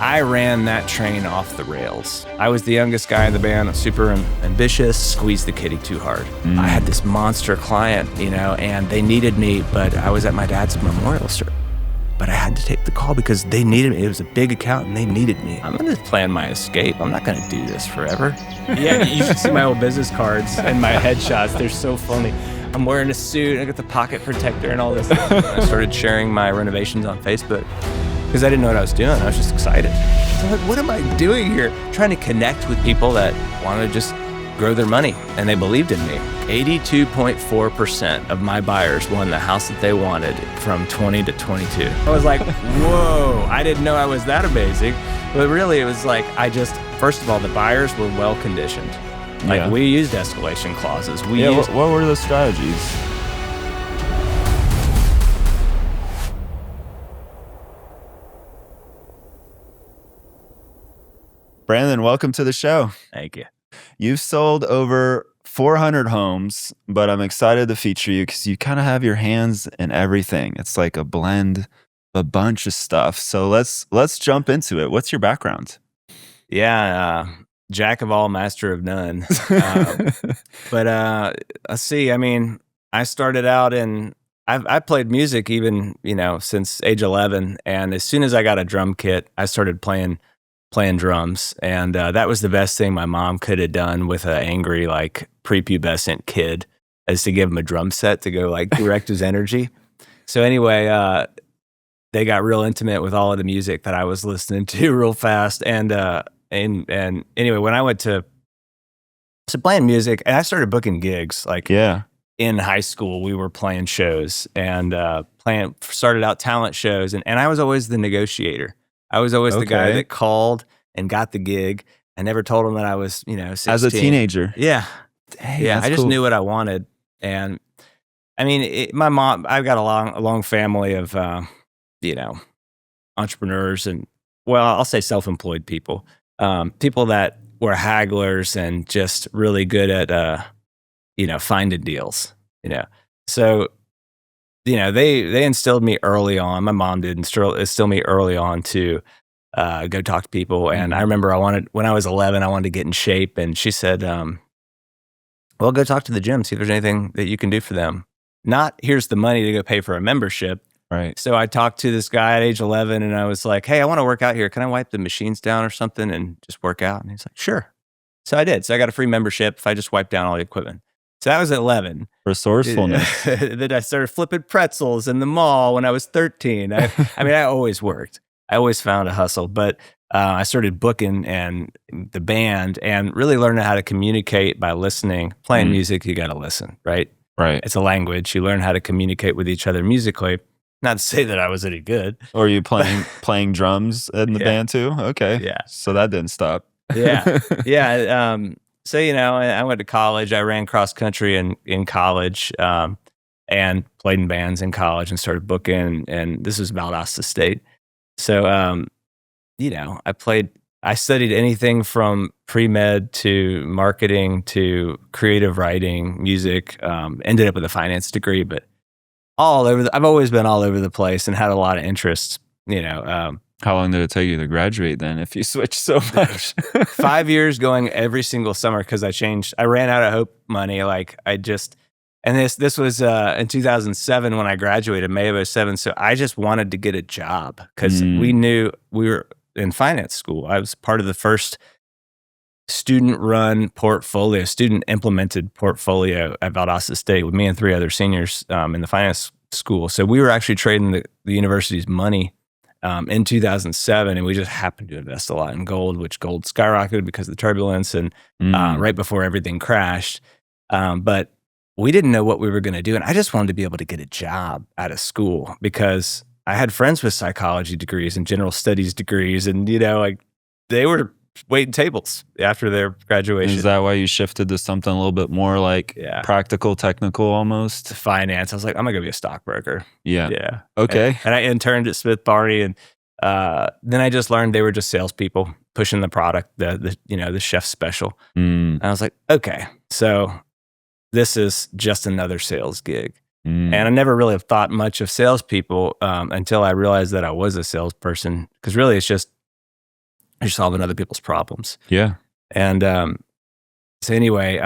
I ran that train off the rails. I was the youngest guy in the band, super ambitious, squeezed the kitty too hard. I had this monster client, and they needed me, but I was at my dad's memorial service. But I had to take the call because they needed me. It was a big account and they needed me. I'm going to plan my escape. I'm not going to do this forever. Yeah, you should see my old business cards and my headshots. They're so funny. I'm wearing a suit, I got the pocket protector and all this. I started sharing my renovations on Facebook because I didn't know what I was doing. I was just excited. So I'm like, what am I doing here? Trying to connect with people that want to just grow their money, and they believed in me. 82.4% of my buyers won the house that they wanted from 20 to 22. I was like, whoa, I didn't know I was that amazing. But really, it was like, first of all, the buyers were well conditioned. Like, we used escalation clauses. What were the strategies? Brandon, welcome to the show. Thank you. You've sold over 400 homes, but I'm excited to feature you because you kind of have your hands in everything. It's like a blend, a bunch of stuff. So let's jump into it. What's your background? Yeah, jack of all, master of none. But let's see. I mean, I started out I played music even, since age 11. And as soon as I got a drum kit, I started playing drums. And that was the best thing my mom could have done with an angry, prepubescent kid, is to give him a drum set to go direct his energy. So anyway, they got real intimate with all of the music that I was listening to real fast. And anyway, when I went to playing music, and I started booking gigs, in high school, we were playing shows and started out talent shows. And I was always the negotiator. I was always the guy that called and got the gig. I never told them that I was, 16. As a teenager. Yeah. Dang, yeah. I just cool. knew what I wanted. And I mean, my mom, I've got a long family of, entrepreneurs and, I'll say self-employed people, people that were hagglers and just really good at, finding deals, So, they instilled me early on. My mom did instill me early on to go talk to people. And I remember when I was 11, I wanted to get in shape. And she said, well, go talk to the gym, see if there's anything that you can do for them. Not here's the money to go pay for a membership. Right. So I talked to this guy at age 11 and I was like, hey, I want to work out here. Can I wipe the machines down or something and just work out? And he's like, sure. So I did. So I got a free membership if I just wiped down all the equipment. So that was at 11. Resourcefulness. Then I started flipping pretzels in the mall when I was 13. I always worked. I always found a hustle. But I started booking and the band and really learning how to communicate by listening. Playing music, you got to listen, right? Right. It's a language. You learn how to communicate with each other musically. Not to say that I was any good. Or you playing drums in the band too? Okay. Yeah. So that didn't stop. Yeah. Yeah. So, I went to college. I ran cross country in college and played in bands in college and started booking. And this was Valdosta State. So, I studied anything from pre-med to marketing to creative writing, music, ended up with a finance degree, but I've always been all over the place and had a lot of interests, How long did it take you to graduate then if you switched so much? 5 years going every single summer because I ran out of hope money. And this was in 2007 when I graduated, May of 2007. So I just wanted to get a job because we knew we were in finance school. I was part of the first student-implemented portfolio at Valdosta State with me and 3 other seniors in the finance school. So we were actually trading the university's money in 2007, and we just happened to invest a lot in gold, which gold skyrocketed because of the turbulence and right before everything crashed. But we didn't know what we were going to do, and I just wanted to be able to get a job out of school because I had friends with psychology degrees and general studies degrees, and they were waiting tables after their graduation. Is that why you shifted to something a little bit more practical, technical almost? To finance. I was like, I'm going to go be a stockbroker. Yeah. Yeah. Okay. And I interned at Smith Barney, and then I just learned they were just salespeople pushing the product, the chef special. And I was like, okay, so this is just another sales gig. And I never really thought much of salespeople until I realized that I was a salesperson, because really it's just You're solving other people's problems. Yeah. And so anyway,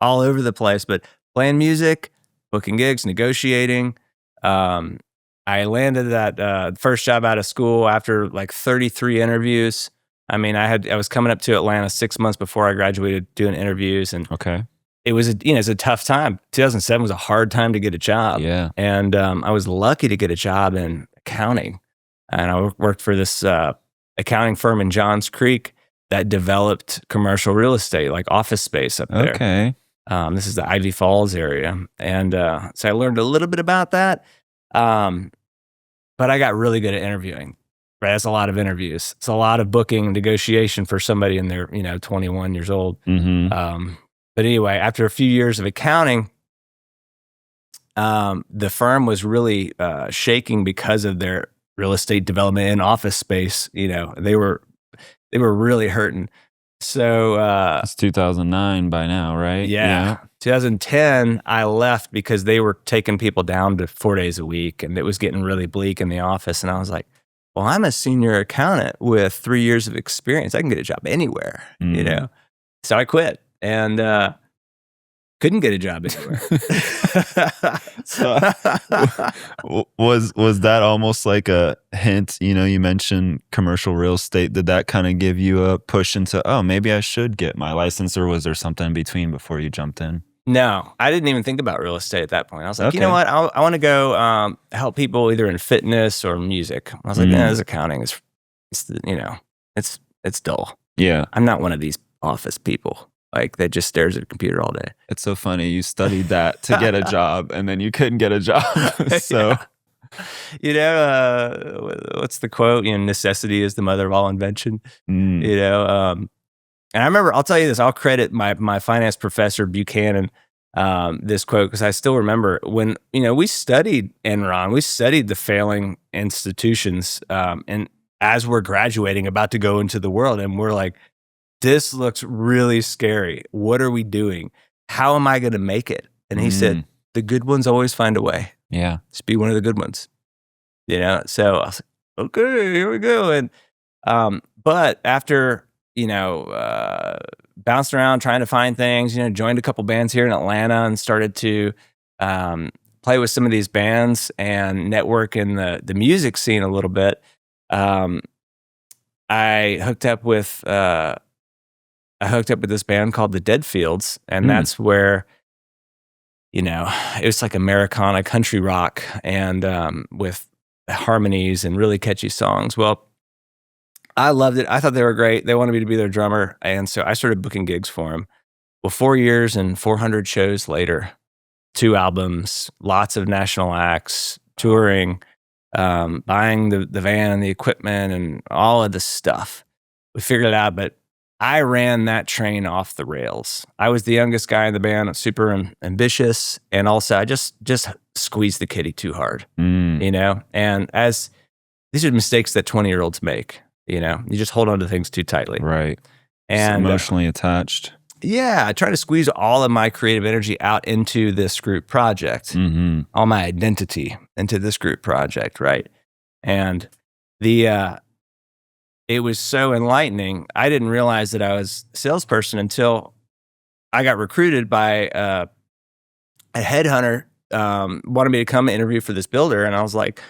all over the place, but playing music, booking gigs, negotiating. I landed that first job out of school after like 33 interviews. I mean, I was coming up to Atlanta 6 months before I graduated doing interviews, and Okay. it was it's a tough time. 2007 was a hard time to get a job. Yeah. And I was lucky to get a job in accounting, and I worked for this accounting firm in Johns Creek that developed commercial real estate, like office space up there. Okay. This is the Ivy Falls area. And so I learned a little bit about that. But I got really good at interviewing. Right? That's a lot of interviews. It's a lot of booking, negotiation for somebody in their 21 years old. Mm-hmm. But anyway, after a few years of accounting, the firm was really shaking because of their real estate development and office space. They were really hurting. So it's 2009 by now, right? Yeah. 2010, I left because they were taking people down to 4 days a week, and it was getting really bleak in the office. And I was like, well, I'm a senior accountant with 3 years of experience. I can get a job anywhere, So I quit and couldn't get a job anywhere. So was that almost like a hint? You mentioned commercial real estate. Did that kind of give you a push into, oh, maybe I should get my license, or was there something in between before you jumped in? No, I didn't even think about real estate at that point. I was like, you know what? I want to go help people either in fitness or music. I was like, this accounting is, it's dull. Yeah. I'm not one of these office people. Like, that just stares at a computer all day. It's so funny. You studied that to get a job, and then you couldn't get a job. So, what's the quote? Necessity is the mother of all invention. And I remember, I'll tell you this, I'll credit my finance professor, Buchanan, this quote, because I still remember when, we studied Enron, we studied the failing institutions, and as we're graduating, about to go into the world, and we're like, this looks really scary. What are we doing? How am I going to make it? And he said, the good ones always find a way. Yeah. Just be one of the good ones. So I was like, okay, here we go. And, but after, bouncing around trying to find things, joined a couple bands here in Atlanta and started to, play with some of these bands and network in the music scene a little bit. I hooked up with this band called the Deadfields, and that's where, it was like Americana country rock and with harmonies and really catchy songs. Well, I loved it. I thought they were great. They wanted me to be their drummer, and so I started booking gigs for them. Well, 4 years and 400 shows later, 2 albums, lots of national acts, touring, buying the van and the equipment and all of the stuff. We figured it out, but I ran that train off the rails. I was the youngest guy in the band, super ambitious, and also I just squeezed the kitty too hard, And as these are mistakes that 20-year-olds make, you just hold on to things too tightly, right? And so emotionally attached. Yeah, I try to squeeze all of my creative energy out into this group project, all my identity into this group project, right? And it was so enlightening. I didn't realize that I was a salesperson until I got recruited by a headhunter, wanted me to come interview for this builder. And I was like,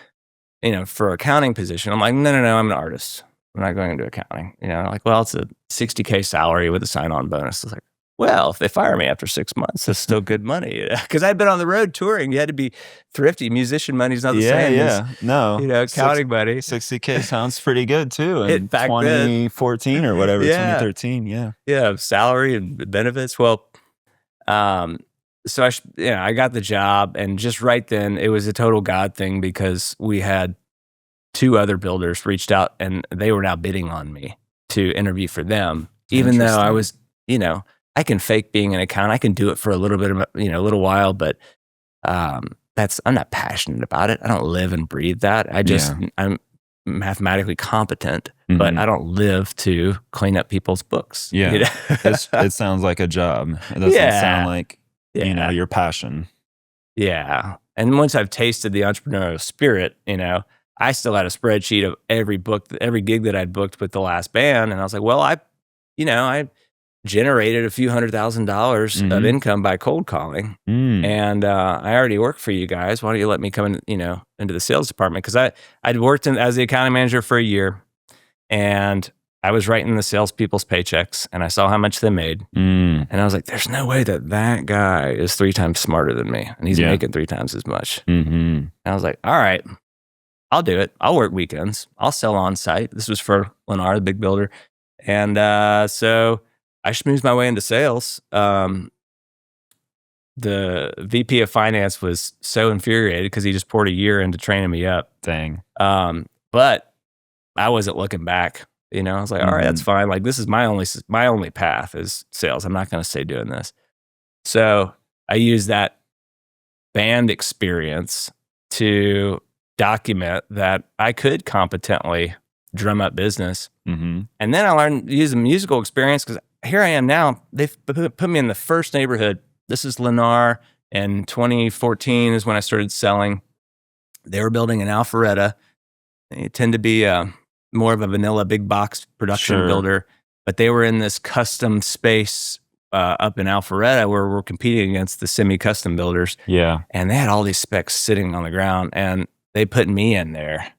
for accounting position, I'm like, no, I'm an artist. I'm not going into accounting. Like, well, it's a $60K salary with a sign-on bonus. I was like, well, if they fire me after 6 months, that's still good money. Because I'd been on the road touring. You had to be thrifty. Musician money's not the same as, accounting money. 60K sounds pretty good too. In back 2014 or whatever, 2013, Yeah, salary and benefits. Well, so I got the job, and just right then, it was a total God thing because we had 2 other builders reached out, and they were now bidding on me to interview for them, even though I was, I can fake being an accountant. I can do it for a little bit of, a little while, but I'm not passionate about it. I don't live and breathe that. I'm mathematically competent, but I don't live to clean up people's books. Yeah. It sounds like a job. It doesn't sound like, your passion. Yeah. And once I've tasted the entrepreneurial spirit, I still had a spreadsheet of every gig that I'd booked with the last band. And I was like, well, I generated a few $100,000 of income by cold calling. And I already work for you guys. Why don't you let me come in, into the sales department? Because I'd worked as the accounting manager for a year, and I was writing the salespeople's paychecks, and I saw how much they made. And I was like, there's no way that guy is 3 times smarter than me, and he's making 3 times as much. And I was like, all right, I'll do it. I'll work weekends. I'll sell on site. This was for Lennar, the big builder. And so I schmoozed my way into sales. The VP of finance was so infuriated because he just poured a year into training me up. Dang. But I wasn't looking back. I was like, all right, that's fine. Like, this is my only path is sales. I'm not going to stay doing this. So I used that band experience to document that I could competently drum up business. And then I learned to use the musical experience, because here I am now. They've put me in the first neighborhood. This is Lennar, and 2014 is when I started selling. They were building an Alpharetta. They tend to be more of a vanilla big box production builder, but they were in this custom space up in Alpharetta where we're competing against the semi-custom builders. Yeah. And they had all these specs sitting on the ground, and they put me in there.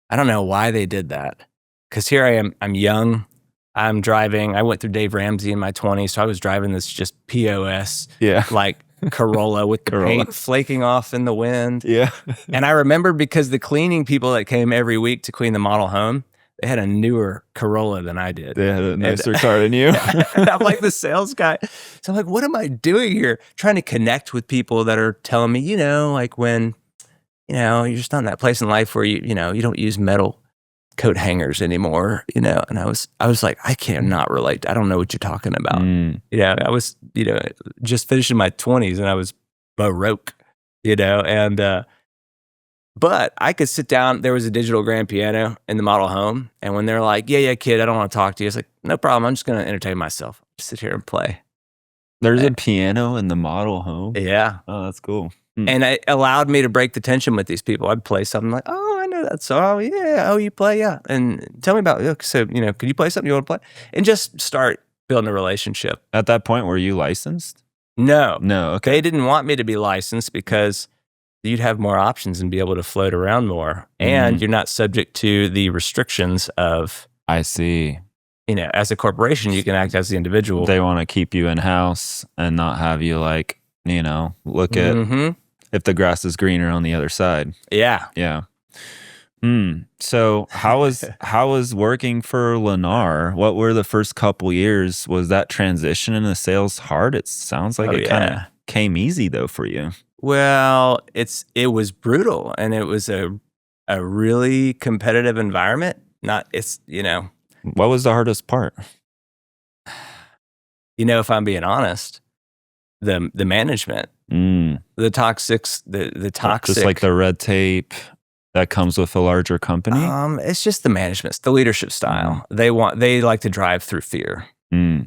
I don't know why they did that, because here I am. I'm young. I'm driving. I went through Dave Ramsey in my 20s, so I was driving this just POS, like Corolla with the paint flaking off in the wind. Yeah. And I remember, because the cleaning people that came every week to clean the model home, they had a newer Corolla than I did. They had a nicer car than you. And I'm like the sales guy. So I'm like, what am I doing here? Trying to connect with people that are telling me, like when, you're just not in that place in life where you don't use metal coat hangers anymore, and I was like, I cannot relate. I don't know what you're talking about. I was, just finishing my 20s, and I was Baroque, and, but I could sit down. There was a digital grand piano in the model home. And when they're like, yeah, kid, I don't want to talk to you. It's like, no problem. I'm just going to entertain myself. Just sit here and play. There's a piano in the model home? Yeah. Oh, that's cool. And it allowed me to break the tension with these people. I'd play something like, oh, I know that song. Yeah. Oh, you play? Yeah. And tell me about it. So, could you play something you want to play? And just start building a relationship. At that point, were you licensed? No. Okay. They didn't want me to be licensed because you'd have more options and be able to float around more. And you're not subject to the restrictions of... I see. As a corporation, you can act as the individual. They want to keep you in-house and not have you look at if the grass is greener on the other side. Yeah. Yeah. So how was working for Lennar? What were the first couple years? Was that transition into sales hard? It sounds like it kind of came easy though for you. Well, it was brutal, and it was a really competitive environment. What was the hardest part? If I'm being honest, the management, the toxic, just like the red tape that comes with a larger company. It's just the management, the leadership style. They like to drive through fear.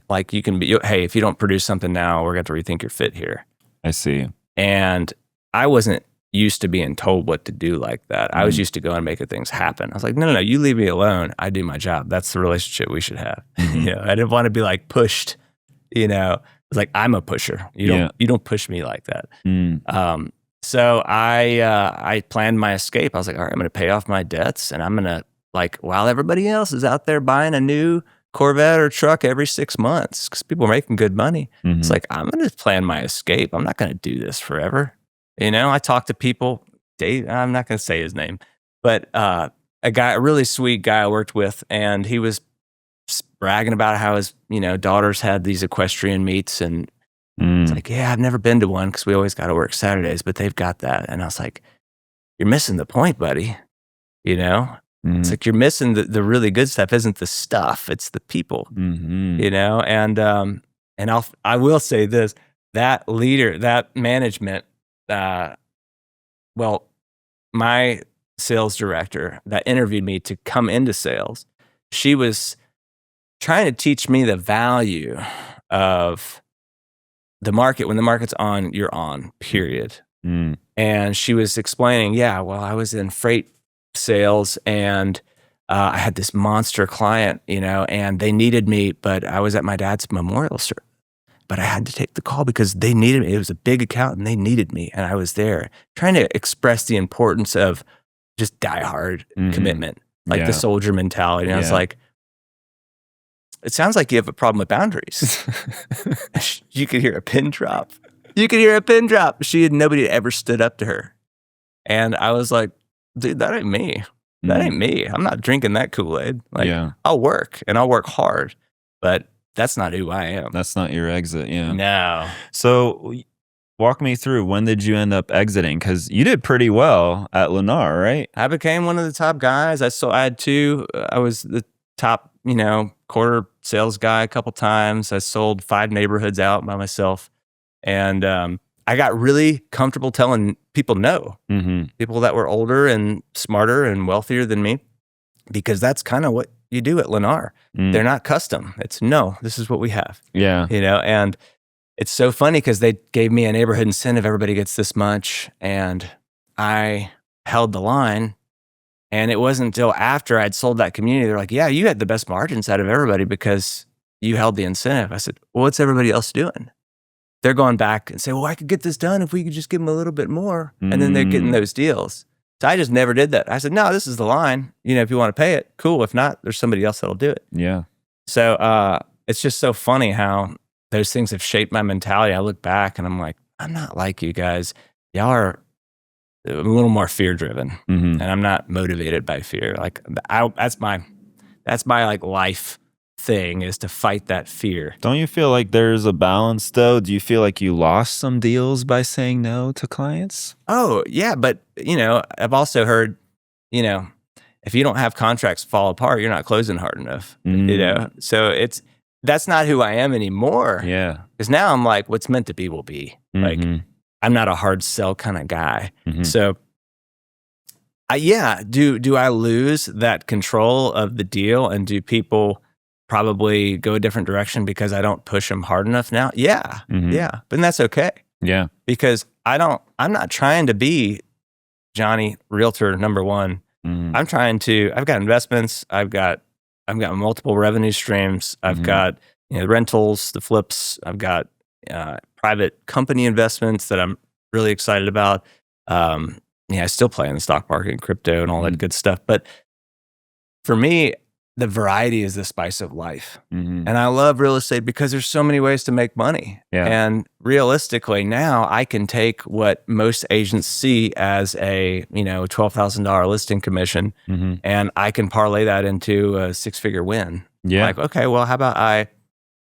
Like, you can be, hey, if you don't produce something now, we're going to rethink your fit here. I see. And I wasn't used to being told what to do like that. I was used to going and making things happen. I was like, no, you leave me alone. I do my job. That's the relationship we should have. I didn't want to be like pushed. It's like, I'm a pusher. You don't push me like that. So I planned my escape. I was like, all right, I'm going to pay off my debts, and I'm going to, while everybody else is out there buying a new Corvette or truck every 6 months, because people are making good money. It's like, I'm going to plan my escape. I'm not going to do this forever. I talked to people, Dave, I'm not going to say his name, but a really sweet guy I worked with, and he was bragging about how his, daughters had these equestrian meets, and it's like, yeah, I've never been to one because we always got to work Saturdays, but they've got that. And I was like, you're missing the point, buddy. It's like, you're missing the really good stuff. Isn't the stuff, it's the people. And I will say this, that leader, that management, my sales director that interviewed me to come into sales, she was trying to teach me the value of the market. When the market's on, you're on, period. And she was explaining, I was in freight sales, and I had this monster client, and they needed me, but I was at my dad's memorial service. But I had to take the call because they needed me. It was a big account and they needed me. And I was there trying to express the importance of just diehard commitment, like the soldier mentality. And I was like, it sounds like you have a problem with boundaries. You could hear a pin drop. Nobody had ever stood up to her. And I was like, dude, that ain't me. That ain't me. I'm not drinking that Kool-Aid. I'll work and I'll work hard, but that's not who I am. That's not your exit. Yeah. No. So walk me through, when did you end up exiting? Because you did pretty well at Lennar, right? I became one of the top guys. I had two. I was the top, quarter sales guy a couple times. I sold 5 neighborhoods out by myself. And I got really comfortable telling people no. People that were older and smarter and wealthier than me, because that's kind of what you do at Lennar. They're not custom. It's no, this is what we have. Yeah. And it's so funny because they gave me a neighborhood incentive. Everybody gets this much. And I held the line. And it wasn't until after I'd sold that community, they're like, yeah, you had the best margins out of everybody because you held the incentive. I said, well, what's everybody else doing? They're going back and say, well, I could get this done if we could just give them a little bit more. And then they're getting those deals. So I just never did that. I said, no, this is the line. If you want to pay it, cool. If not, there's somebody else that'll do it. Yeah. So it's just so funny how those things have shaped my mentality. I look back and I'm like, I'm not like you guys. Y'all are a little more fear driven, and I'm not motivated by fear. Like that's my like life thing, is to fight that fear. Don't you feel like there's a balance though? Do you feel like you lost some deals by saying no to clients? Oh yeah, but I've also heard, if you don't have contracts fall apart, you're not closing hard enough. So that's not who I am anymore. Yeah, because now I'm like, what's meant to be will be. Like, I'm not a hard sell kind of guy. So do I lose that control of the deal, and do people probably go a different direction because I don't push them hard enough now? Yeah. But that's okay. Yeah. Because I'm not trying to be Johnny Realtor number one. I've got investments. I've got multiple revenue streams. I've got the rentals, the flips. I've got private company investments that I'm really excited about. I still play in the stock market and crypto and all that good stuff. But for me, the variety is the spice of life. And I love real estate because there's so many ways to make money. Yeah. And realistically, now I can take what most agents see as a $12,000 listing commission, and I can parlay that into a 6-figure win. Yeah. Like, okay, well, how about I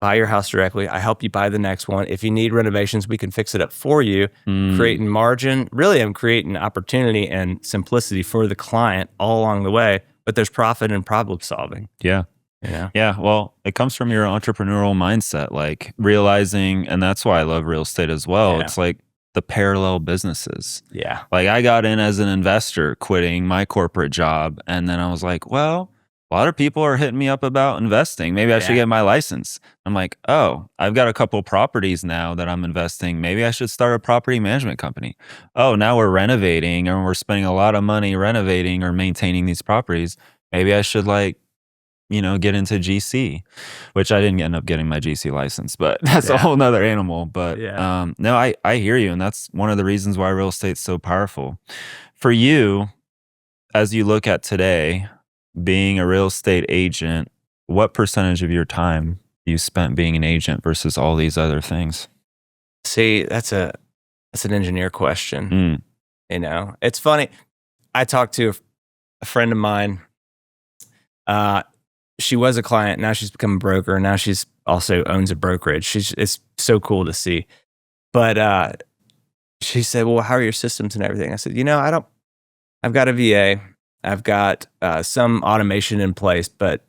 buy your house directly? I help you buy the next one. If you need renovations, we can fix it up for you, creating margin. Really, I'm creating opportunity and simplicity for the client all along the way. But there's profit in problem solving. Yeah. Yeah. Well, it comes from your entrepreneurial mindset, like realizing, and that's why I love real estate as well. It's like the parallel businesses. Yeah. Like I got in as an investor, quitting my corporate job. And then I was like, well, a lot of people are hitting me up about investing. Maybe I should get my license. I'm like, oh, I've got a couple properties now that I'm investing. Maybe I should start a property management company. Oh, now we're renovating and we're spending a lot of money renovating or maintaining these properties. Maybe I should get into GC, which I didn't end up getting my GC license, but that's a whole nother animal. But no, I hear you. And that's one of the reasons why real estate's so powerful. For you, as you look at today, being a real estate agent, what percentage of your time you spent being an agent versus all these other things? See, that's an engineer question. It's funny. I talked to a friend of mine. She was a client. Now she's become a broker. Now she's also owns a brokerage. It's so cool to see. But she said, well, how are your systems and everything? I said, I've got a VA. I've got some automation in place, but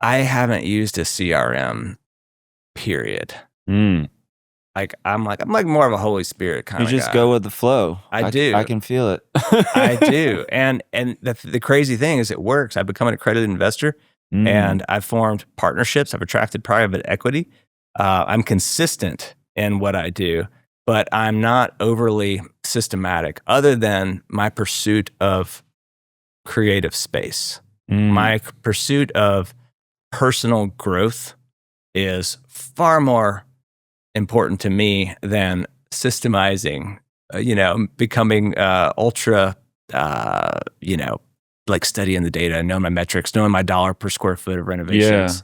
I haven't used a CRM, period. Like I'm more of a Holy Spirit kind of guy. You just go with the flow. I do. I can feel it. I do. And the crazy thing is it works. I've become an accredited investor, and I've formed partnerships. I've attracted private equity. I'm consistent in what I do, but I'm not overly systematic, other than my pursuit of creative space. My pursuit of personal growth is far more important to me than systemizing, becoming ultra, like studying the data, knowing my metrics, knowing my dollar per square foot of renovations.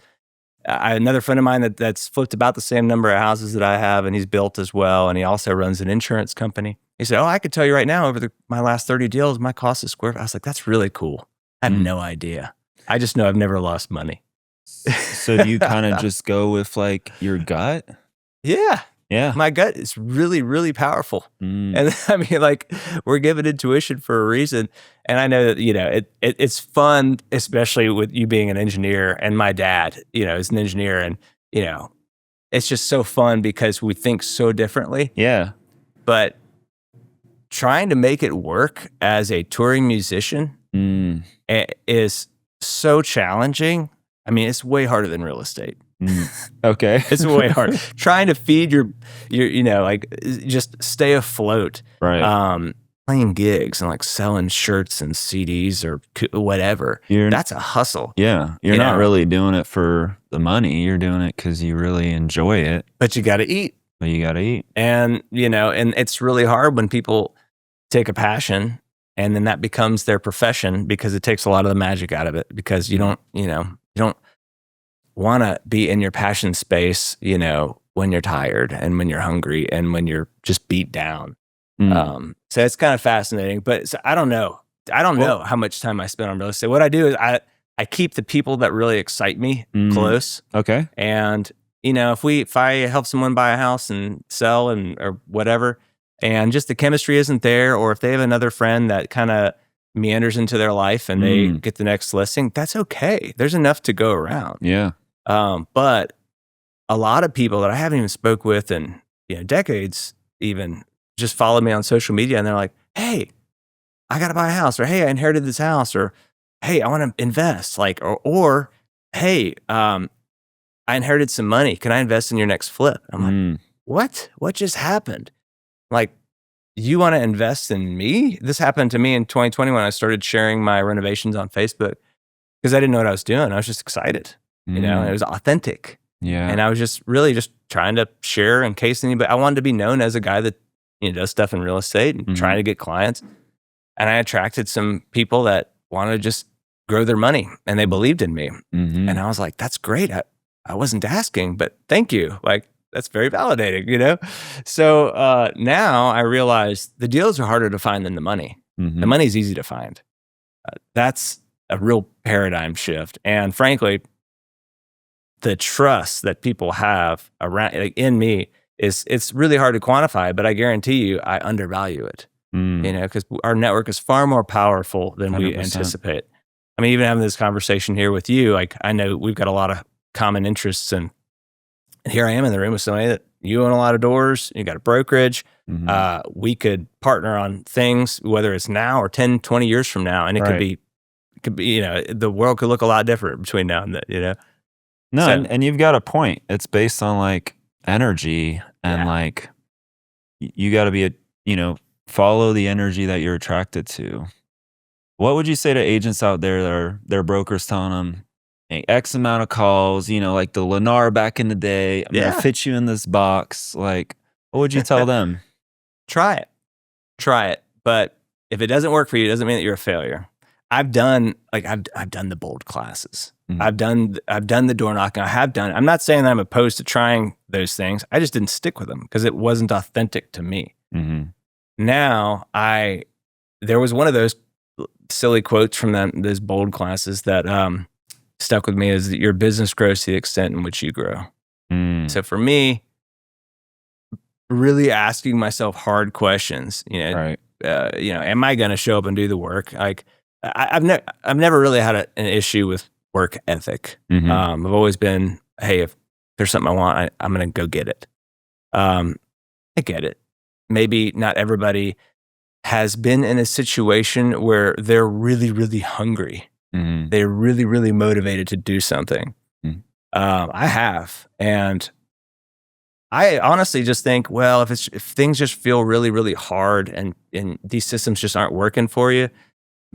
Another friend of mine that's flipped about the same number of houses that I have, and he's built as well, and he also runs an insurance company. He said, I could tell you right now, over my last 30 deals, my cost a square foot. I was like, that's really cool. I have no idea. I just know I've never lost money. So do you kind of just go with like your gut? Yeah. Yeah. My gut is really, really powerful. And I mean, like, we're given intuition for a reason. And I know that, it's fun, especially with you being an engineer, and my dad, is an engineer, and, it's just so fun because we think so differently. Yeah. But trying to make it work as a touring musician is so challenging. I mean, it's way harder than real estate. Okay. It's way hard. Trying to feed your, just stay afloat. Right. Playing gigs and like selling shirts and CDs or whatever. That's a hustle. Yeah. You're not really doing it for the money. You're doing it because you really enjoy it. But you got to eat. And, and it's really hard when people take a passion and then that becomes their profession, because it takes a lot of the magic out of it, because you don't want to be in your passion space, when you're tired and when you're hungry and when you're just beat down. So it's kind of fascinating, but I don't know. I don't know how much time I spend on real estate. What I do is I keep the people that really excite me close. Okay. And, if I help someone buy a house and sell or whatever, and just the chemistry isn't there, or if they have another friend that kind of meanders into their life and they get the next listing, that's okay. There's enough to go around. Yeah. But a lot of people that I haven't even spoke with in decades even just follow me on social media, and they're like, hey, I got to buy a house, or hey, I inherited this house, or hey, I want to invest, like, or hey, I inherited some money. Can I invest in your next flip? I'm like, what? What just happened? Like, you want to invest in me? This happened to me in 2020 when I started sharing my renovations on Facebook, because I didn't know what I was doing. I was just excited. It was authentic. Yeah. And I was just really just trying to share in case anybody, I wanted to be known as a guy that, does stuff in real estate and trying to get clients. And I attracted some people that wanted to just grow their money, and they believed in me. And I was like, that's great. I wasn't asking, but thank you. Like, that's very validating, So now I realize the deals are harder to find than the money. The money's easy to find. That's a real paradigm shift. And frankly, the trust that people have around, like, in me, it's really hard to quantify, but I guarantee you I undervalue it, because our network is far more powerful than 100%. We anticipate. I mean, even having this conversation here with you, like, I know we've got a lot of common interests, and here I am in the room with somebody that you own a lot of doors, you got a brokerage. We could partner on things, whether it's now or 10, 20 years from now, and it could be, the world could look a lot different between now and then, No, So- and you've got a point. It's based on like energy, and like you got to be follow the energy that you're attracted to. What would you say to agents out there that are their brokers telling them, hey, X amount of calls, like the Lennar back in the day, I'm gonna fit you in this box. Like, what would you tell them? Try it. But if it doesn't work for you, it doesn't mean that you're a failure. I've done the bold classes. I've done the door knocking. I'm not saying that I'm opposed to trying those things. I just didn't stick with them because it wasn't authentic to me. Now there was one of those silly quotes from those bold classes that stuck with me, is that your business grows to the extent in which you grow. So for me, really asking myself hard questions, Right. Am I going to show up and do the work? Like, I've never really had an issue with work ethic. I've always been, hey, if there's something I want, I'm going to go get it. I get it. Maybe not everybody has been in a situation where they're really, really hungry. They're really, really motivated to do something. I have. And I honestly just think, well, if things just feel really, really hard and these systems just aren't working for you,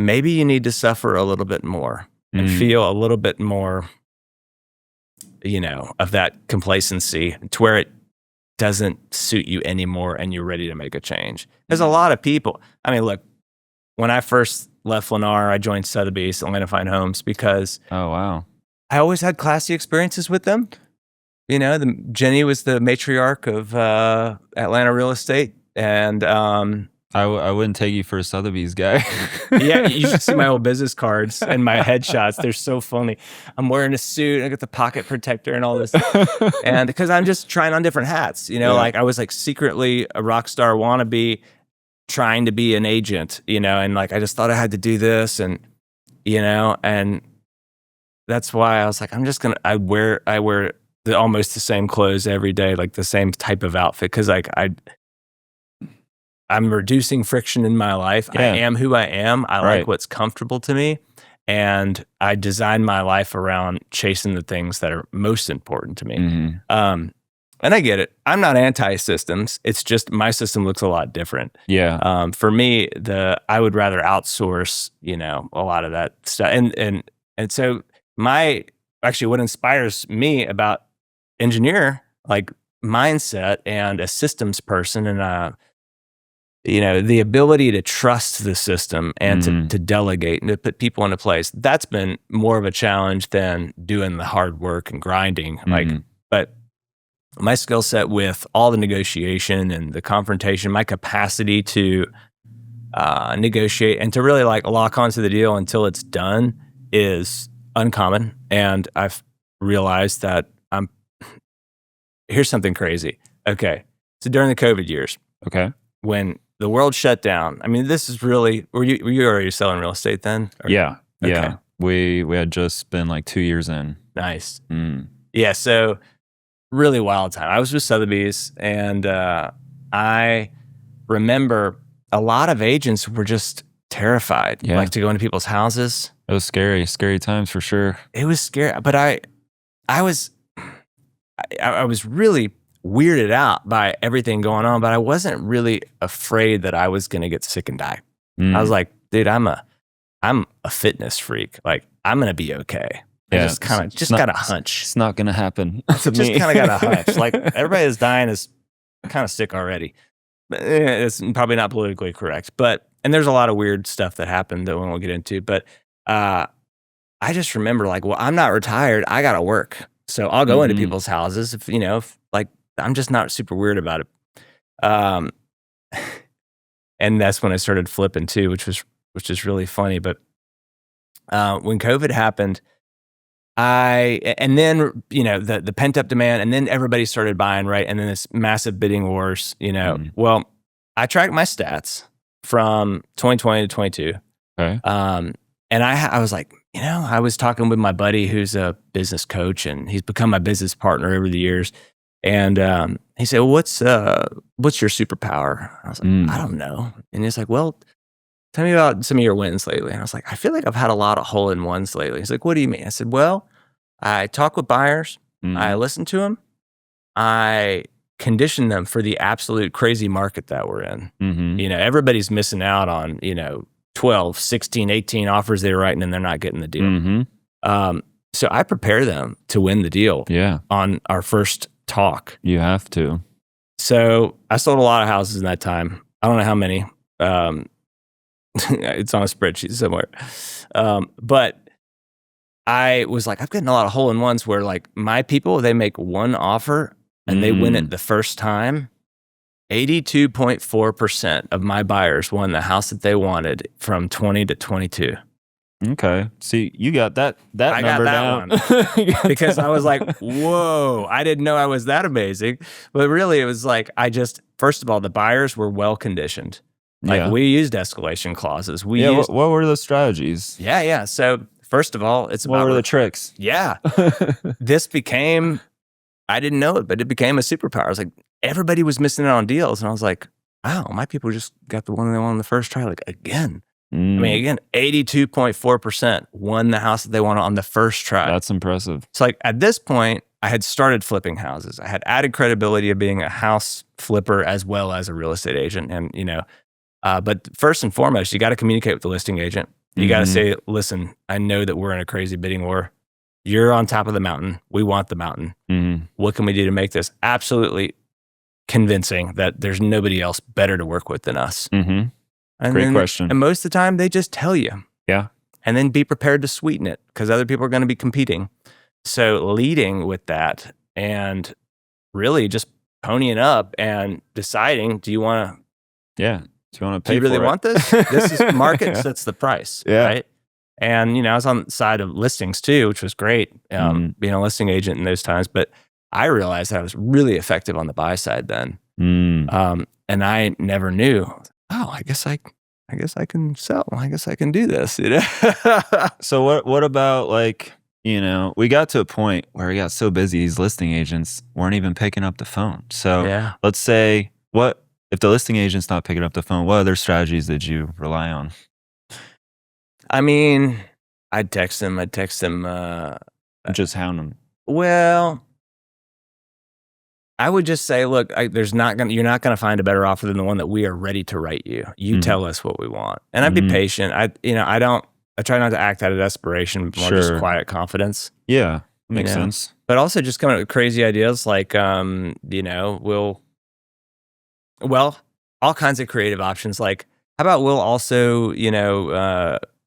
maybe you need to suffer a little bit more and feel a little bit more, of that complacency to where it doesn't suit you anymore and you're ready to make a change. There's a lot of people. I mean, look, when I first left Lennar, I joined Sotheby's, Atlanta Fine Homes, because Oh, wow. I always had classy experiences with them. Jenny was the matriarch of Atlanta real estate. And I wouldn't take you for a Sotheby's guy. yeah, you should see my old business cards and my headshots. They're so funny. I'm wearing a suit. I got the pocket protector and all this. And because I'm just trying on different hats, like I was like secretly a rock star wannabe trying to be an agent, and like I just thought I had to do this and and that's why I was like, I wear almost the same clothes every day, like the same type of outfit, because like I'm reducing friction in my life. Yeah. I am who I am. I like what's comfortable to me. And I design my life around chasing the things that are most important to me. Mm-hmm. And I get it. I'm not anti-systems. It's just my system looks a lot different. Yeah. For me, I would rather outsource, a lot of that stuff. And so what inspires me about engineer, like mindset and a systems person and the ability to trust the system and to delegate and to put people into place. That's been more of a challenge than doing the hard work and grinding. But my skill set with all the negotiation and the confrontation, my capacity to negotiate and to really like lock onto the deal until it's done is uncommon. And I've realized that here's something crazy. Okay. So during the COVID years, when the world shut down, I mean, this is really, were you already selling real estate then? Yeah. Okay. Yeah. We had just been like 2 years in. Nice. Yeah. So really wild time. I was with Sotheby's and I remember a lot of agents were just terrified, like to go into people's houses. It was scary times for sure. It was scary, but I was really weirded out by everything going on, but I wasn't really afraid that I was going to get sick and die. I was like, dude, I'm a fitness freak. Like I'm going to be okay. I just got a hunch. It's not going to happen to me. Just kind of got a hunch. Like everybody that's dying is kind of sick already. It's probably not politically correct, and there's a lot of weird stuff that happened that we won't get into, but I just remember like, well, I'm not retired. I got to work. So I'll go into people's houses if I'm just not super weird about it. And that's when I started flipping too, which is really funny. But when COVID happened, and then the pent up demand, and then everybody started buying, right? And then this massive bidding wars, Well, I tracked my stats from 2020 to 22. Okay. And I was like, I was talking with my buddy who's a business coach, and he's become my business partner over the years. And he said, well, what's your superpower? I was like, I don't know. And he's like, well, tell me about some of your wins lately. And I was like, I feel like I've had a lot of hole-in-ones lately. He's like, what do you mean? I said, well, I talk with buyers. I listen to them. I condition them for the absolute crazy market that we're in. Everybody's missing out on, 12, 16, 18 offers they're writing and they're not getting the deal. So I prepare them to win the deal on our first talk. You have to. So I sold a lot of houses in that time. I don't know how many. It's on a spreadsheet somewhere. But I was like, I've gotten a lot of hole-in-ones where like my people, they make one offer and they win it the first time. 82.4% of my buyers won the house that they wanted from 20 to 22. Okay. See, you got that I number got that down. one. Because I was like, whoa, I didn't know I was that amazing. But really it was like, first of all, the buyers were well conditioned. Like we used escalation clauses. What were the strategies? Yeah. So first of all, what were the tricks? Yeah. This became, I didn't know it, but it became a superpower. I was like, everybody was missing out on deals. And I was like, wow, my people just got the one they wanted on the first try. Like again, 82.4% won the house that they wanted on the first try. That's impressive. So like at this point, I had started flipping houses. I had added credibility of being a house flipper as well as a real estate agent. And, but first and foremost, you got to communicate with the listing agent. You got to say, listen, I know that we're in a crazy bidding war. You're on top of the mountain. We want the mountain. What can we do to make this absolutely convincing that there's nobody else better to work with than us? And Great question. And most of the time, they just tell you. Yeah. And then be prepared to sweeten it because other people are going to be competing. So leading with that and really just ponying up and deciding, do you want to? Yeah. Do you want to pay? Do you really for it? want this? This is market sets the price. Yeah. Right. And, I was on the side of listings too, which was great, being a listing agent in those times. But I realized that I was really effective on the buy side then. And I never knew, I guess I can sell. I guess I can do this. So what about we got to a point where we got so busy, these listing agents weren't even picking up the phone. So let's say, what if the listing agent's not picking up the phone? What other strategies did you rely on? I mean, I'd text them. Just hound them. Well, I would just say, look, you're not gonna find a better offer than the one that we are ready to write you. You tell us what we want, and I'd be patient. I try not to act out of desperation, more just quiet confidence. Yeah, makes sense. But also just coming up with crazy ideas like, all kinds of creative options. Like, how about we'll also,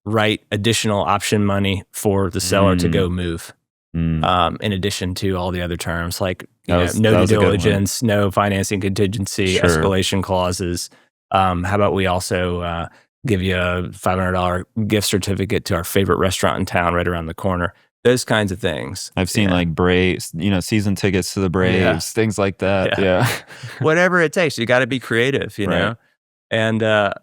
write additional option money for the seller to go move. In addition to all the other terms, like no due diligence, no financing contingency, escalation clauses. How about we also give you a $500 gift certificate to our favorite restaurant in town right around the corner? Those kinds of things. I've seen like Braves, season tickets to the Braves, things like that. Yeah. Whatever it takes. You got to be creative, know? And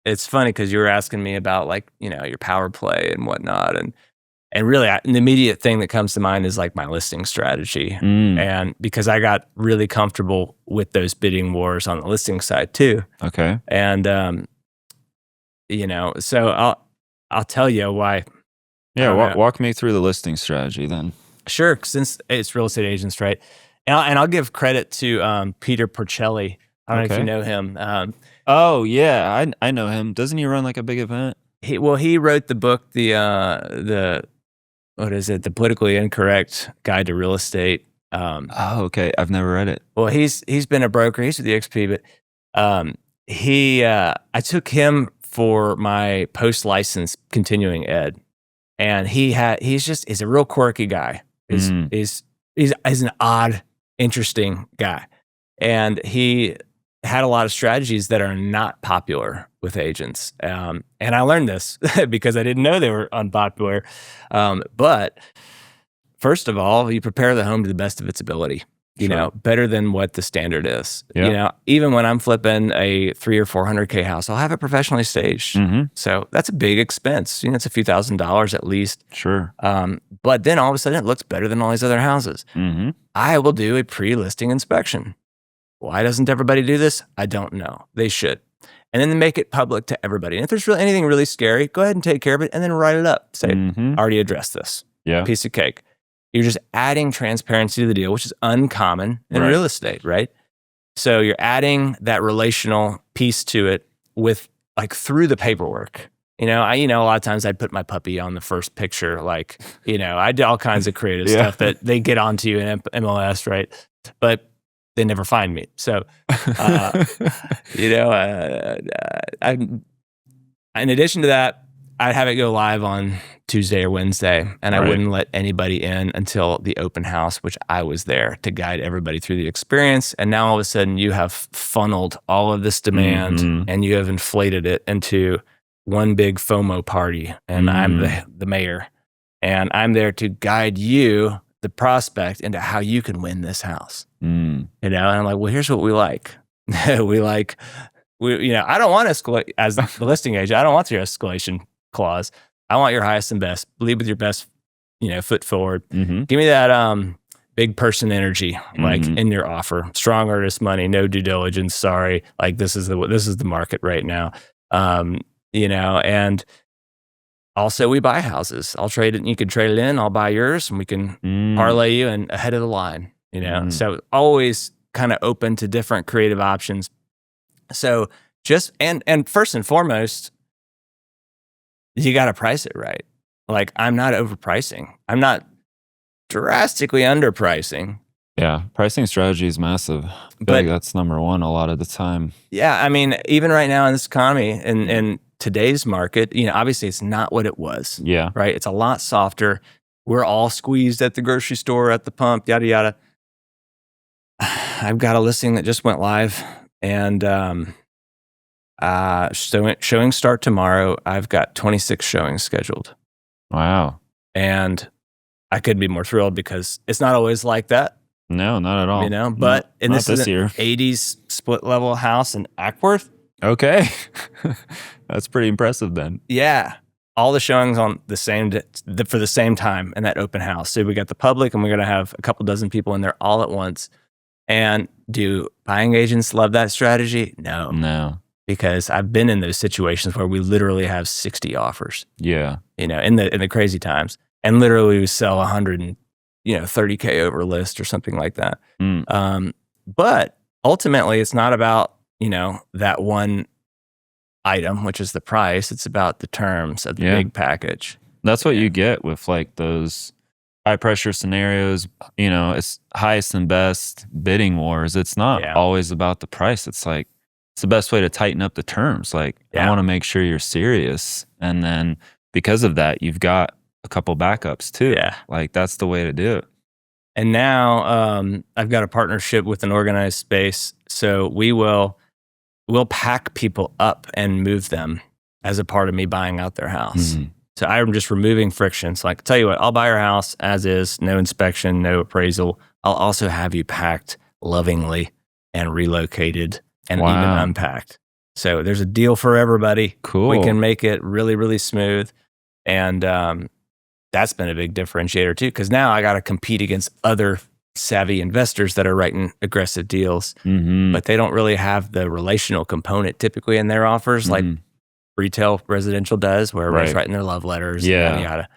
it's funny because you were asking me about your power play and whatnot. And really, the immediate thing that comes to mind is like my listing strategy. And because I got really comfortable with those bidding wars on the listing side too. Okay. And, so I'll tell you why. Yeah. Walk me through the listing strategy then. Sure. Since it's real estate agents, right? And I'll give credit to Peter Porcelli. I don't know if you know him. Oh yeah, I know him. Doesn't he run like a big event? He wrote the book, the Politically Incorrect Guide to Real Estate. Okay. I've never read it. Well, he's been a broker. He's with the XP, but I took him for my post-license continuing ed, and he's a real quirky guy. He's an odd, interesting guy, and he had a lot of strategies that are not popular with agents. And I learned this because I didn't know they were unpopular. But first of all, you prepare the home to the best of its ability, better than what the standard is. Even when I'm flipping a $300K or $400K house, I'll have it professionally staged. So that's a big expense. It's a few $1,000s at least. Sure. But then all of a sudden it looks better than all these other houses. I will do a pre-listing inspection. Why doesn't everybody do this? I don't know. They should. And then make it public to everybody. And if there's anything really scary, go ahead and take care of it and then write it up. Say, already addressed this. Yeah. Piece of cake. You're just adding transparency to the deal, which is uncommon in real estate, right? So you're adding that relational piece to it with through the paperwork. A lot of times I'd put my puppy on the first picture. I did all kinds of creative stuff that they get onto you in MLS, right? But they never find me. So, in addition to that, I'd have it go live on Tuesday or Wednesday, and I wouldn't let anybody in until the open house, which I was there to guide everybody through the experience. And now all of a sudden you have funneled all of this demand and you have inflated it into one big FOMO party. And I'm the mayor, and I'm there to guide you, the prospect, into how you can win this house. And I'm like, well, here's what we like. I don't want to escalate as the listing agent. I don't want your escalation clause. I want your highest and best. Lead with your best, foot forward. Give me that big person energy, in your offer. Strong artist money, no due diligence. Sorry, this is the market right now. And also we buy houses. I'll trade it. You can trade it in. I'll buy yours, and we can parlay you and ahead of the line. So always kind of open to different creative options. So just and first and foremost, you got to price it right. Like, I'm not overpricing. I'm not drastically underpricing. Yeah, pricing strategy is massive. I feel But like that's number one a lot of the time. yeah, I mean, even right now in this economy and in today's market, obviously it's not what it was. Yeah. Right? It's a lot softer. We're all squeezed at the grocery store, at the pump, yada yada. I've got a listing that just went live, and showing start tomorrow. I've got 26 showings scheduled, Wow. and I couldn't be more thrilled because it's not always like that. No, not at all. But and not this this is an year. 80s split level house in Ackworth. Okay. That's pretty impressive then. Yeah. All the showings on the same for the same time in that open house. So we got the public, and we're going to have a couple dozen people in there all at once. And do buying agents love that strategy? No. Because I've been in those situations where we literally have 60 offers. Yeah. In the crazy times, and literally we sell 130K over list or something like that. But ultimately, it's not about that one item, which is the price. It's about the terms of the big package. That's what you get with like those high pressure scenarios. It's highest and best bidding wars. It's not always about the price. It's like, it's the best way to tighten up the terms. Like, I want to make sure you're serious. And then because of that, you've got a couple backups too. Yeah. Like, that's the way to do it. And now I've got a partnership with an organized space. So we'll pack people up and move them as a part of me buying out their house. Mm-hmm. So I'm just removing frictions. Like, tell you what, I'll buy your house as is, no inspection, no appraisal. I'll also have you packed lovingly and relocated and even unpacked. So there's a deal for everybody. Cool. We can make it really, really smooth. And that's been a big differentiator too, because now I got to compete against other savvy investors that are writing aggressive deals, but they don't really have the relational component typically in their offers like retail residential does, where everybody's writing their love letters, yada, yada.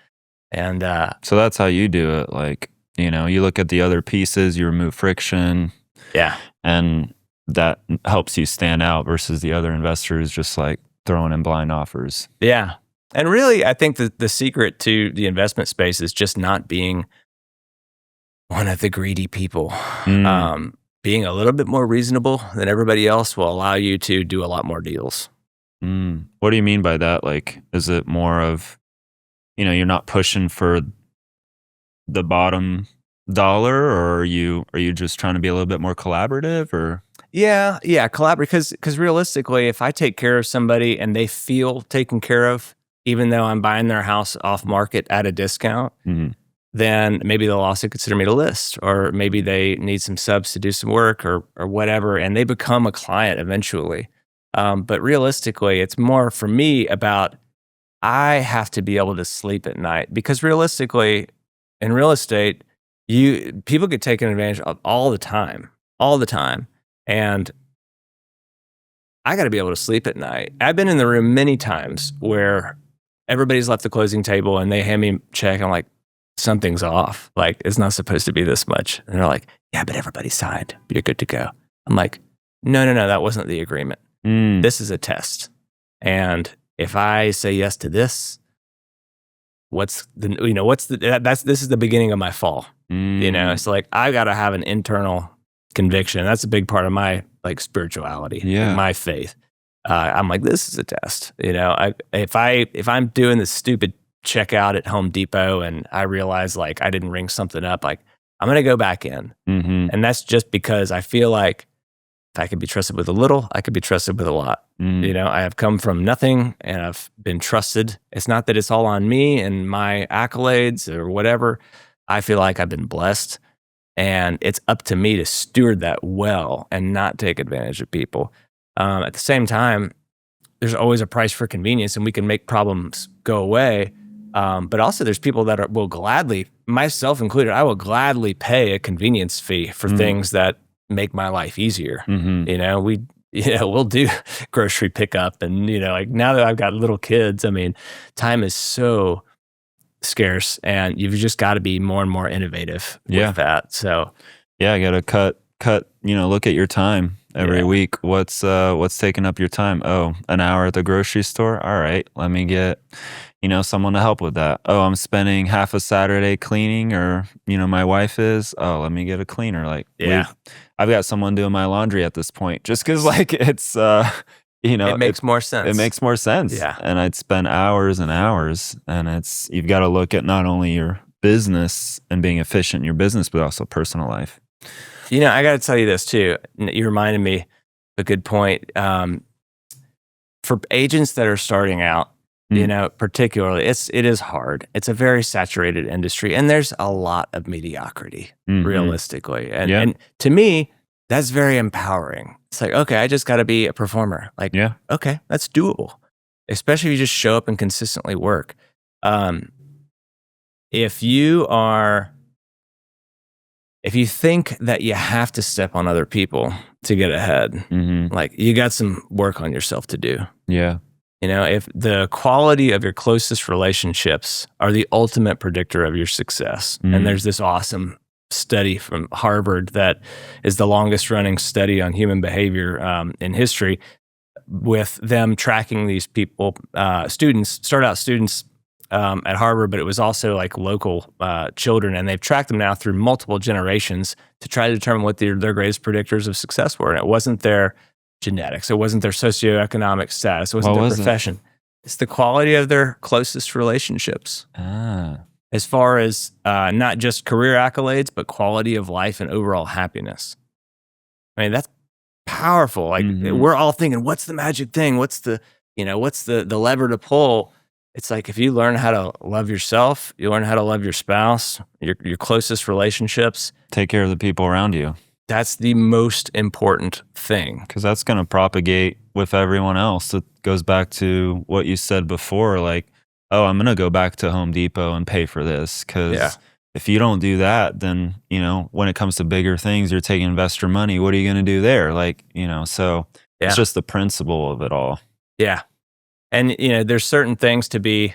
And so that's how you do it. Like, you look at the other pieces, you remove friction. Yeah. And that helps you stand out versus the other investors just like throwing in blind offers. Yeah. And really, I think that the secret to the investment space is just not being one of the greedy people. Being a little bit more reasonable than everybody else will allow you to do a lot more deals. What do you mean by that? Like, is it more of, you're not pushing for the bottom dollar, or are you just trying to be a little bit more collaborative, or? Yeah, collaborate. Because realistically, if I take care of somebody and they feel taken care of, even though I'm buying their house off market at a discount, then maybe they'll also consider me to list, or maybe they need some subs to do some work or whatever, and they become a client eventually. But realistically, it's more for me about, I have to be able to sleep at night, because realistically, in real estate, people get taken advantage of all the time. And I got to be able to sleep at night. I've been in the room many times where everybody's left the closing table and they hand me a check. I'm like, something's off. Like, it's not supposed to be this much. And they're like, yeah, but everybody signed. You're good to go. I'm like, no, that wasn't the agreement. This is a test. And if I say yes to this, this is the beginning of my fall. It's like, I got to have an internal conviction. That's a big part of my spirituality, my faith. I'm like, this is a test. If I'm doing this stupid checkout at Home Depot and I realize I didn't ring something up, I'm gonna go back in, and that's just because I feel like if I could be trusted with a little, I could be trusted with a lot. I have come from nothing and I've been trusted. It's not that it's all on me and my accolades or whatever. I feel like I've been blessed. And it's up to me to steward that well and not take advantage of people. At the same time, there's always a price for convenience, and we can make problems go away. But also there's people that will gladly, myself included, I will gladly pay a convenience fee for things that make my life easier. We'll do grocery pickup, and now that I've got little kids, time is so scarce, and you've just got to be more and more innovative with that. So I got to cut, look at your time every week. What's taking up your time? Oh, an hour at the grocery store. All right, let me get, someone to help with that. Oh, I'm spending half a Saturday cleaning, or, my wife is. Oh, let me get a cleaner. Like, I've got someone doing my laundry at this point, just because like it's, It makes more sense. it makes more sense. Yeah. And I'd spend hours and hours, and you've got to look at not only your business and being efficient in your business, but also personal life. I got to tell you this too. You reminded me a good point. For agents that are starting out, particularly, it is hard. It's a very saturated industry, and there's a lot of mediocrity, realistically. And to me, that's very empowering. It's like, okay, I just got to be a performer. Like, okay, that's doable, especially if you just show up and consistently work. If you think that you have to step on other people to get ahead, like you got some work on yourself to do. Yeah. If the quality of your closest relationships are the ultimate predictor of your success, and there's this awesome study from Harvard that is the longest running study on human behavior in history, with them tracking these people, students at Harvard, but it was also like local children, and they've tracked them now through multiple generations to try to determine what their greatest predictors of success were. And it wasn't their genetics, it wasn't their socioeconomic status, it wasn't their profession. It's the quality of their closest relationships. As far as not just career accolades, but quality of life and overall happiness. I mean, that's powerful. Like we're all thinking, what's the magic thing? What's the lever to pull? It's like, if you learn how to love yourself, you learn how to love your spouse, your closest relationships. Take care of the people around you. That's the most important thing. Because that's going to propagate with everyone else. It goes back to what you said before, like, oh, I'm going to go back to Home Depot and pay for this. Because if you don't do that, then, when it comes to bigger things, you're taking investor money. What are you going to do there? Like, so it's just the principle of it all. Yeah. And, there's certain things to be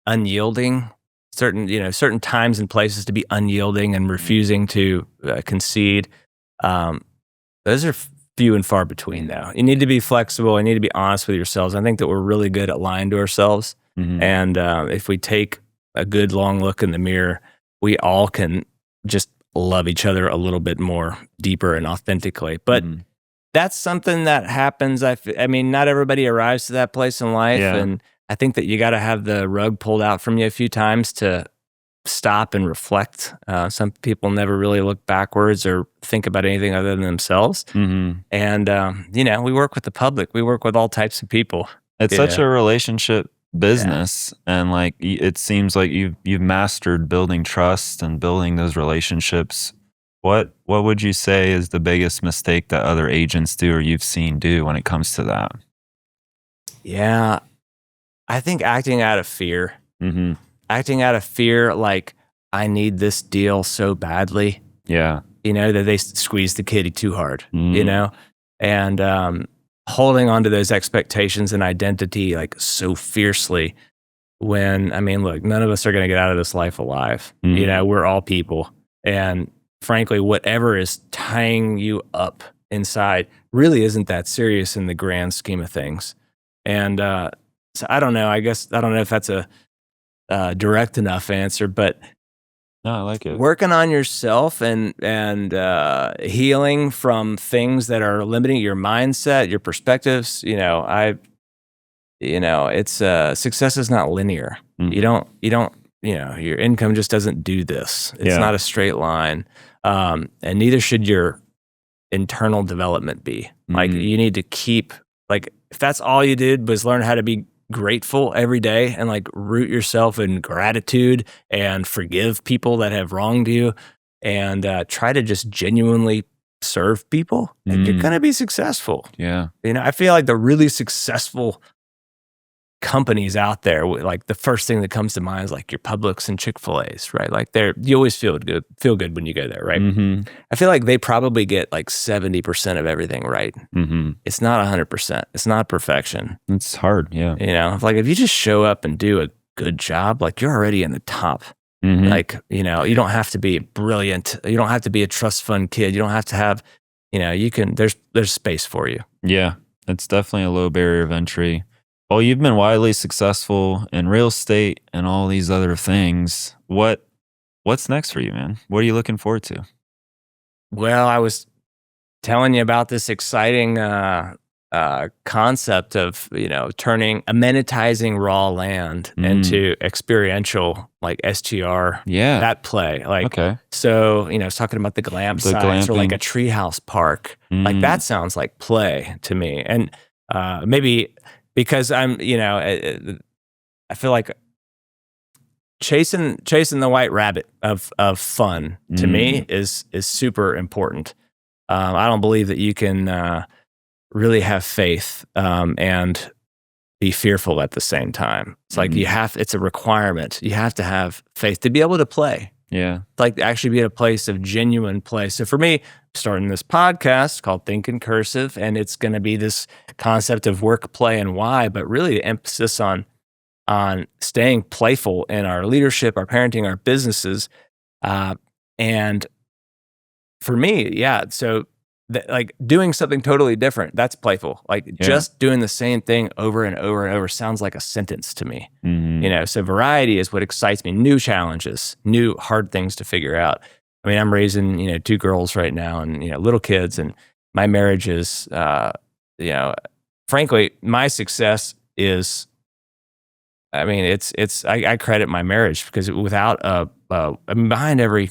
unyielding, certain times and places to be unyielding and refusing to concede. Those are few and far between now. You need to be flexible. You need to be honest with yourselves. I think that we're really good at lying to ourselves. And if we take a good long look in the mirror, we all can just love each other a little bit more deeper and authentically. But that's something that happens. I mean, not everybody arrives to that place in life. And I think that you got to have the rug pulled out from you a few times to stop and reflect. Some people never really look backwards or think about anything other than themselves. And, we work with the public. We work with all types of people. It's such a relationship business. And like, it seems like you've mastered building trust and building those relationships. What would you say is the biggest mistake that other agents do or you've seen do when it comes to that? Yeah, I think acting out of fear. Acting out of fear, like, I need this deal so badly. Yeah. That they squeeze the kitty too hard, and holding on to those expectations and identity like so fiercely when, I mean, look, none of us are going to get out of this life alive. We're all people. And frankly, whatever is tying you up inside really isn't that serious in the grand scheme of things. And so I don't know. I don't know if that's a direct enough answer, but no, I like it. Working on yourself and healing from things that are limiting your mindset, your perspectives. It's success is not linear. You don't. Your income just doesn't do this. It's not a straight line. And neither should your internal development be. Like, you need to keep, like, if that's all you did was learn how to be grateful every day and like root yourself in gratitude and forgive people that have wronged you and try to just genuinely serve people, like, you're going to be successful. Yeah. I feel like the really successful companies out there, like, the first thing that comes to mind is like your Publix and Chick-fil-A's, right? Like, you always feel good when you go there, right? I feel like they probably get like 70% of everything right. It's not 100%. It's not perfection. It's hard. Yeah. Like, if you just show up and do a good job, like, you're already in the top. Like, you don't have to be brilliant. You don't have to be a trust fund kid. You don't have to have, there's space for you. Yeah. It's definitely a low barrier of entry. Well, you've been widely successful in real estate and all these other things. What's next for you, man? What are you looking forward to? Well, I was telling you about this exciting concept of amenitizing raw land into experiential like STR Yeah. that play like Okay. so I was talking about the glamp The sites or like a glamping. treehouse park like that sounds like play to me and maybe because I feel like chasing the white rabbit of fun to me is super important. I don't believe that you can really have faith and be fearful at the same time. It's like it's a requirement. You have to have faith to be able to play. Yeah. Like actually be at a place of genuine play. So for me, starting this podcast called Think in Cursive, and it's going to be this concept of work, play, and why, but really the emphasis on staying playful in our leadership, our parenting, our businesses. And for me, yeah, so like doing something totally different, that's playful. Like just doing the same thing over and over and over sounds like a sentence to me. So variety is what excites me. New challenges, new hard things to figure out. I mean, I'm raising, 2 girls right now and, little kids, and my marriage is, frankly, my success is, I credit my marriage because without behind every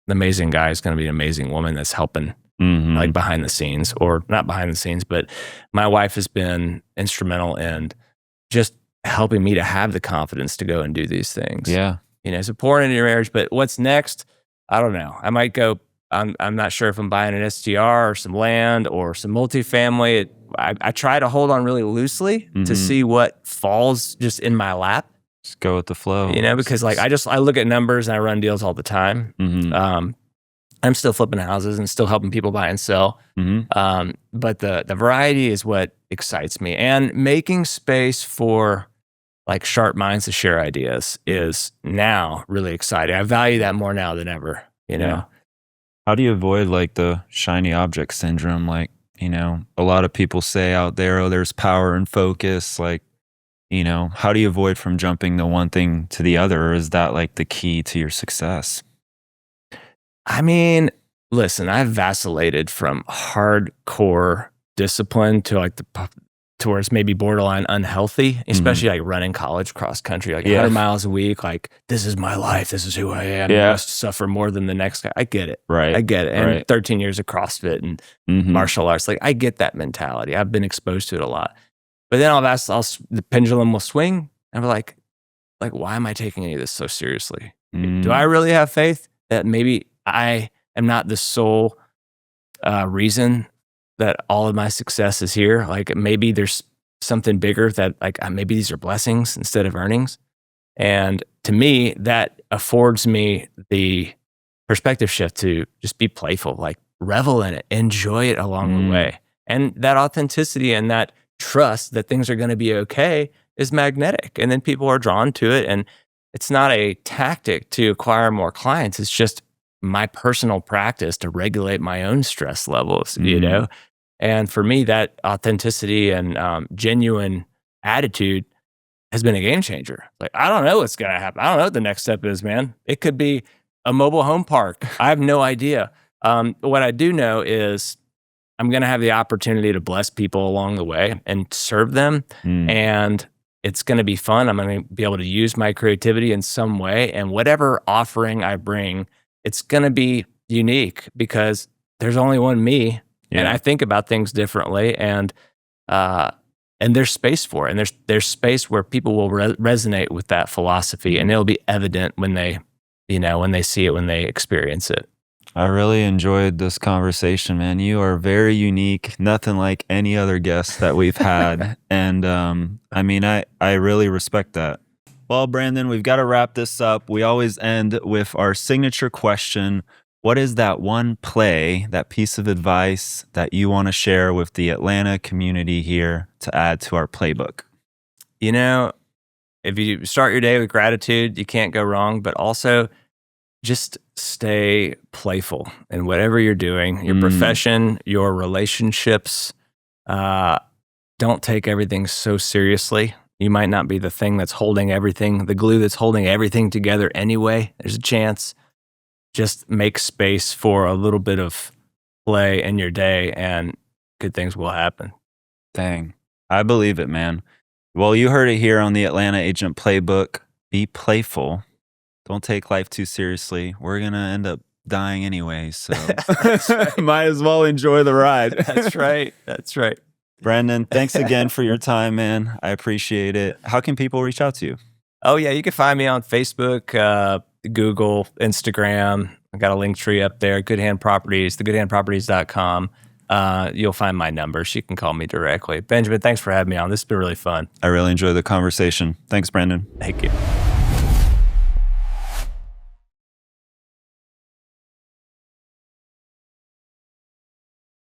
amazing guy is going to be an amazing woman that's helping like behind the scenes, or not behind the scenes, but my wife has been instrumental in just helping me to have the confidence to go and do these things. Yeah. It's important in your marriage, but what's next? I don't know. I might go, I'm not sure if I'm buying an STR or some land or some multifamily. I try to hold on really loosely to see what falls just in my lap. Just go with the flow. Because like I look at numbers and I run deals all the time. I'm still flipping houses and still helping people buy and sell. But the variety is what excites me, and making space for like sharp minds to share ideas is now really exciting. I value that more now than ever. How do you avoid like the shiny object syndrome? Like, a lot of people say out there, oh, there's power and focus. Like, how do you avoid from jumping the one thing to the other? Or is that like the key to your success? I mean, listen, I've vacillated from hardcore discipline to like towards maybe borderline unhealthy, especially like running college cross country, like 100 miles a week. Like, this is my life. This is who I am. I must suffer more than the next guy. I get it. Right. I get it. And 13 years of CrossFit and martial arts. Like, I get that mentality. I've been exposed to it a lot. But then the pendulum will swing and we're like, why am I taking any of this so seriously? Do I really have faith that maybe I am not the sole reason that all of my success is here? Like maybe there's something bigger that like maybe these are blessings instead of earnings. And to me, that affords me the perspective shift to just be playful, like revel in it, enjoy it along the way. And that authenticity and that trust that things are going to be okay is magnetic. And then people are drawn to it. And it's not a tactic to acquire more clients. It's just my personal practice to regulate my own stress levels, And for me, that authenticity and genuine attitude has been a game changer. Like, I don't know what's going to happen. I don't know what the next step is, man. It could be a mobile home park. I have no idea. What I do know is I'm going to have the opportunity to bless people along the way and serve them. And it's going to be fun. I'm going to be able to use my creativity in some way. And whatever offering I bring, it's going to be unique because there's only one me. And I think about things differently, and there's space for it, and there's space where people will resonate with that philosophy, and it'll be evident when they see it, when they experience it. I really enjoyed this conversation, man. You are very unique, nothing like any other guest that we've had, and I really respect that. Well, Brandon, we've got to wrap this up. We always end with our signature question. What is that one play, that piece of advice that you want to share with the Atlanta community here to add to our playbook? If you start your day with gratitude, you can't go wrong, but also just stay playful in whatever you're doing, your profession, your relationships. Don't take everything so seriously. You might not be the thing that's holding everything, the glue that's holding everything together anyway. There's a chance. Just make space for a little bit of play in your day and good things will happen. Dang. I believe it, man. Well, you heard it here on the Atlanta Agent Playbook. Be playful. Don't take life too seriously. We're going to end up dying anyway, so might as well enjoy the ride. That's right. That's right. Brandon, thanks again for your time, man. I appreciate it. How can people reach out to you? Oh, yeah. You can find me on Facebook, Google, Instagram. I got a link tree up there. Good Hand Properties, thegoodhandproperties.com. You'll find my number. So you can call me directly. Benjamin, thanks for having me on. This has been really fun. I really enjoyed the conversation. Thanks, Brandon. Thank you.